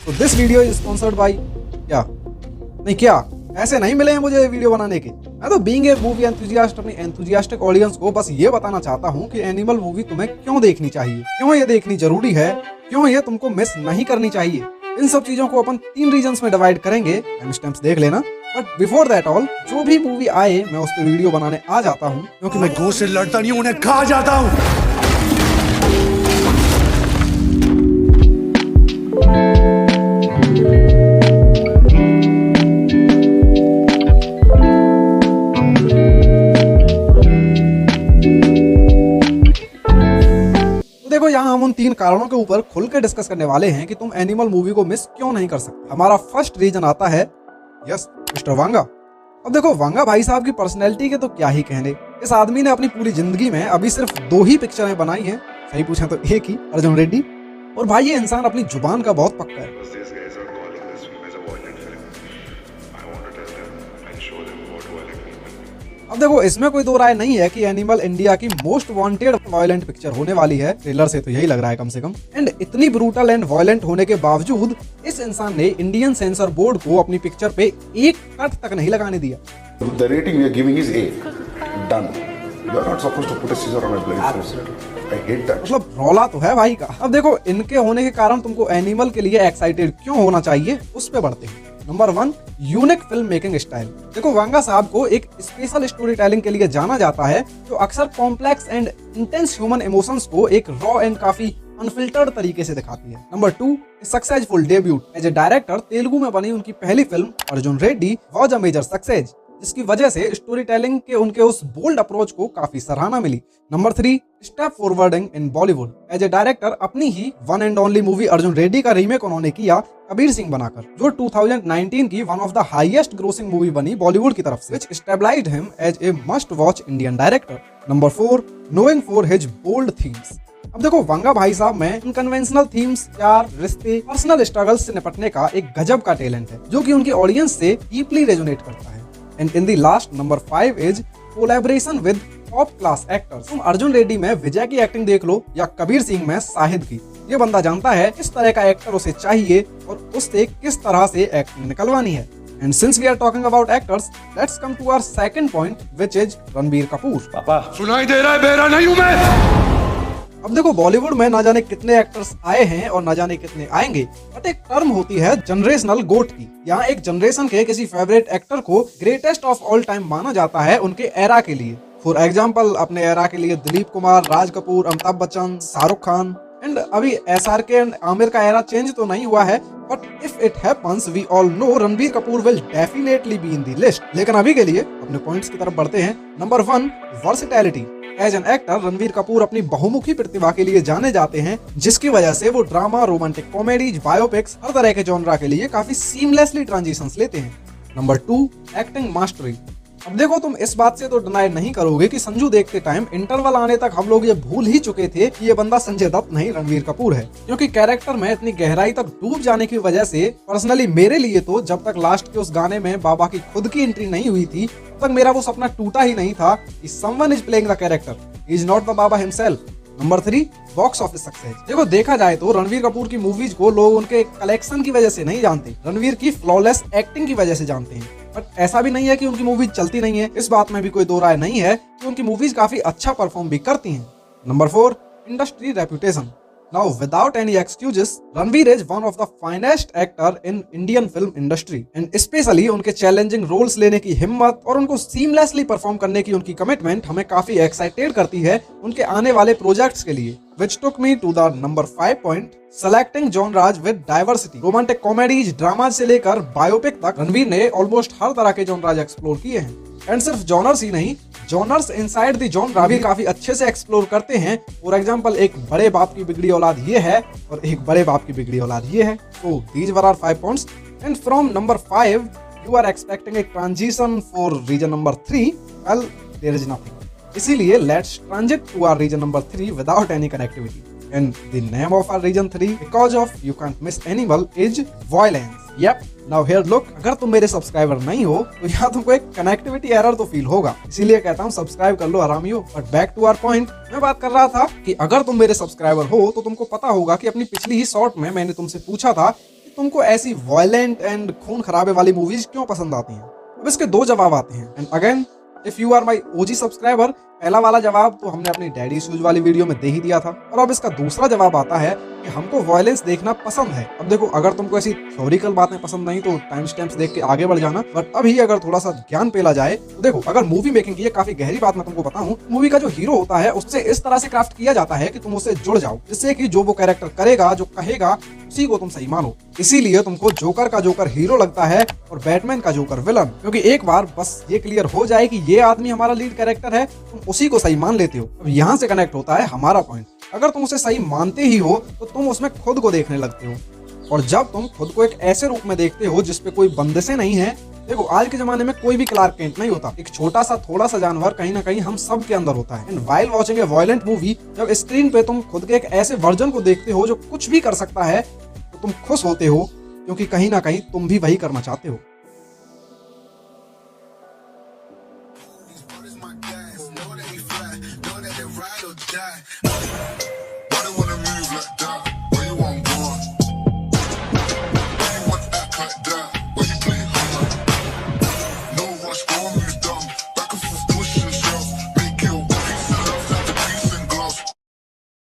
तो this video is sponsored by क्या नहीं क्या ऐसे नहीं मिले हैं मुझे वीडियो बनाने के। मैं तो बीइंग ए मूवी एंथुसियास्ट अपनी एंथुसियास्टिक ऑडियंस को बस ये बताना चाहता हूँ कि एनिमल मूवी तुम्हें क्यों देखनी चाहिए, क्यों ये देखनी जरूरी है, क्यों ये तुमको मिस नहीं करनी चाहिए। इन सब चीजों को अपन 3 रीजन्स में डिवाइड करेंगे, टाइम स्टैम्प्स देख लेना। बट बिफोर दैट ऑल, जो भी मूवी आए मैं उस पर वीडियो बनाने आ जाता हूँ, क्योंकि मैं गो से लड़ता नहीं, उन्हें खा जाता हूँ। देखो यहाँ हम उन 3 कारणों के ऊपर खुल के डिस्कस करने वाले हैं कि तुम एनिमल मूवी को मिस क्यों नहीं कर सकते। हमारा फर्स्ट रीजन आता है यस मिस्टर वांगा। अब देखो वांगा भाई साहब की पर्सनैलिटी के तो क्या ही कहने। इस आदमी ने अपनी पूरी जिंदगी में अभी सिर्फ 2 ही पिक्चरें बनाई हैं, सही पूछा तो एक ही, अर्जुन रेड्डी। और भाई ये इंसान अपनी जुबान का बहुत पक्का है। अब देखो इसमें कोई दो राय नहीं है कि एनिमल इंडिया की मोस्ट वांटेड वायलेंट पिक्चर होने वाली है, ट्रेलर से तो यही लग रहा है कम से कम। एंड इतनी ब्रूटल एंड वायलेंट होने के बावजूद इस इंसान ने इंडियन सेंसर बोर्ड को अपनी पिक्चर पे एक कट तक नहीं लगाने दिया। The rating we are giving is A. Done. You are not supposed to put a scissor on a bloody foot. I hate that. मतलब रौला तो है भाई का। अब देखो इनके होने के कारण तुमको एनिमल के लिए एक्साइटेड क्यों होना चाहिए, उस पे बढ़ते हैं। Number 1, unique film making style. देखो वांगा साहब को एक स्पेशल स्टोरी टेलिंग के लिए जाना जाता है, जो अक्सर complex and intense human emotions को एक रॉ एंड काफी अनफिल्टर्ड तरीके से दिखाती है। Number 2, successful debut as a director. Telugu में बनी उनकी पहली film Arjun Reddy was a major success, जिसकी वजह से स्टोरी टेलिंग के उनके उस बोल्ड अप्रोच को काफी सराहना मिली। Number 3, step forwarding in Bollywood. As a director अपनी ही one and only movie Arjun Reddy का रीमेक उन्होंने किया कबीर सिंह बनाकर, जो 2019 की one of the highest grossing movie बनी बॉलीवुड की तरफ से, which stabilized him as a must watch Indian director. Number 4, knowing for his bold themes. अब देखो वांगा भाई साहब में अनकन्वेंशनल थीम्स, प्यार, रिश्ते, पर्सनल स्ट्रगल्स से निपटने का एक गजब का टैलेंट है, जो कि उनकी ऑडियंस से डीपली रेजोनेट करता है। And in the last number 5 is collaboration with top class actors. तुम अर्जुन रेड्डी में विजय की एक्टिंग देख लो या कबीर सिंह में शाहिद की। ये बंदा जानता है किस तरह का एक्टर उसे चाहिए और उससे किस तरह से एक्टिंग निकलवानी है। And since we are talking about actors, let's come to our second point, which is Ranbir Kapoor. पापा सुनाई दे रहा है, बेरा नहीं हूं मैं। अब देखो बॉलीवुड में ना जाने कितने एक्टर्स आए हैं और ना जाने कितने आएंगे, बट एक टर्म होती है जनरेशनल गोट की। यहाँ एक जनरेशन के किसी फेवरेट एक्टर को ग्रेटेस्ट ऑफ ऑल टाइम माना जाता है उनके एरा के लिए। फॉर एग्जाम्पल अपने एरा के लिए दिलीप कुमार, राज कपूर, अमिताभ बच्चन, शाहरुख खान। एंड अभी SRK एंड आमिर का एरा चेंज तो नहीं हुआ है, but if it happens we all know Ranbir Kapoor will definitely be in the list. लेकिन अभी के लिए अपने पॉइंट्स की तरफ बढ़ते हैं। Number 1, versatility. As an actor Ranbir Kapoor अपनी बहुमुखी प्रतिभा के लिए जाने जाते हैं, जिसकी वजह से वो ड्रामा, रोमांटिक कॉमेडीज, बायोपिक्स, हर तरह के जॉनरा के लिए काफी सीमलेसली ट्रांजिशंस लेते हैं। Number 2, acting mastery. अब देखो तुम इस बात से तो डिनाई नहीं करोगे कि संजू देखते टाइम इंटरवल आने तक हम लोग ये भूल ही चुके थे कि ये बंदा संजय दत्त नहीं रणबीर कपूर है, क्योंकि कैरेक्टर में इतनी गहराई तक डूब जाने की वजह से पर्सनली मेरे लिए तो जब तक लास्ट के उस गाने में बाबा की खुद की एंट्री नहीं हुई थी, तब तक मेरा वो सपना टूटा ही नहीं था कि someone is playing the character, is not the Baba himself. Number 3, box office success. देखो देखा जाए तो रणबीर कपूर की मूवीज को लोग उनके कलेक्शन की वजह से नहीं जानते, रणबीर की फ्लॉलेस एक्टिंग की वजह से जानते हैं। बट ऐसा भी नहीं है कि उनकी मूवीज चलती नहीं है, इस बात में भी कोई दो राय नहीं है कि उनकी मूवीज काफी अच्छा परफॉर्म भी करती हैं। Number 4, industry reputation. Now, without any excuses, Ranveer is one of the finest actor in Indian film industry, and especially उनके challenging roles लेने की हिम्मत और उनको seamlessly perform करने की उनकी commitment हमें काफी excited करती है उनके आने वाले projects के लिए। Which took me to the number 5 point, selecting genres with diversity. Romantic comedies, drama से लेकर बायोपिक तक रणवीर ने ऑलमोस्ट हर तरह के जॉनराज एक्सप्लोर किए हैं। एंड सिर्फ जॉनर्स ही नहीं, जॉनर्स इनसाइड द जॉनरा भी काफी अच्छे से एक्सप्लोर करते हैं। फॉर एग्जांपल एक बड़े बाप की बिगड़ी औलाद ये है और एक बड़े बाप की बिगड़ी औलाद ये है। So these were our 5 points. And from number 5, you are expecting a transition for region number 3. Well, there is nothing. इसीलिए let's transit to our region number 3 without any connectivity. And the name of our region 3, because of you can't miss animal, is violence. Yep. Now here look, अगर तुम मेरे subscriber नहीं हो तो यहाँ तुमको एक कनेक्टिविटी एरर तो फील होगा, इसीलिए कहता हूँ सब्सक्राइब कर लो आरामियो। But back to our point, मैं बात कर रहा था कि अगर तुम मेरे सब्सक्राइबर हो तो तुमको पता होगा कि अपनी पिछली ही शॉर्ट में मैंने तुमसे पूछा था तुमको ऐसी वायलेंट एंड खून खराबे वाली मूवीज क्यों पसंद आती हैं? अब इसके दो जवाब आते हैं। And again, if you are my OG subscriber, पहला वाला जवाब तो हमने अपनी डैडी इश्यूज वाली वीडियो में दे ही दिया था। और अब इसका दूसरा जवाब आता है कि हमको वायलेंस देखना पसंद है। अब देखो, अगर तुमको ऐसी थ्योरिकल बातें पसंद नहीं तो टाइम स्टैम्प्स देख के आगे बढ़ जाना, बट अभी अगर थोड़ा सा ज्ञान पेला जाए तो देखो, अगर मूवी मेकिंग की ये काफी गहरी बात मैं तुमको बताऊं, मूवी का जो हीरो होता है उससे इस तरह से क्राफ्ट किया जाता है कि तुम उससे जुड़ जाओ, जिससे कि जो वो कैरेक्टर करेगा, जो कहेगा, उसी को तुम सही मानो। इसीलिए तुमको जोकर का जोकर हीरो लगता है और बैटमैन का जोकर विलन, क्योंकि एक बार बस ये क्लियर हो जाए कि ये आदमी हमारा लीड कैरेक्टर है, तुम उसी को सही मान लेते हो। अब यहाँ से कनेक्ट होता है हमारा पॉइंट। अगर तुम उसे सही मानते ही हो तो तुम उसमें खुद को देखने लगते हो, और जब तुम खुद को एक ऐसे रूप में देखते हो जिसपे कोई बंदिशें नहीं है। देखो, आज के जमाने में कोई भी क्लार्क केंट नहीं होता, एक छोटा सा थोड़ा सा जानवर कहीं ना कहीं हम सब के अंदर होता है। And while watching A violent movie, जब स्क्रीन पे तुम खुद के एक ऐसे वर्जन को देखते हो जो कुछ भी कर सकता है, तो तुम खुश होते हो, क्योंकि कहीं ना कहीं तुम भी वही करना चाहते हो। Why they wanna move like that?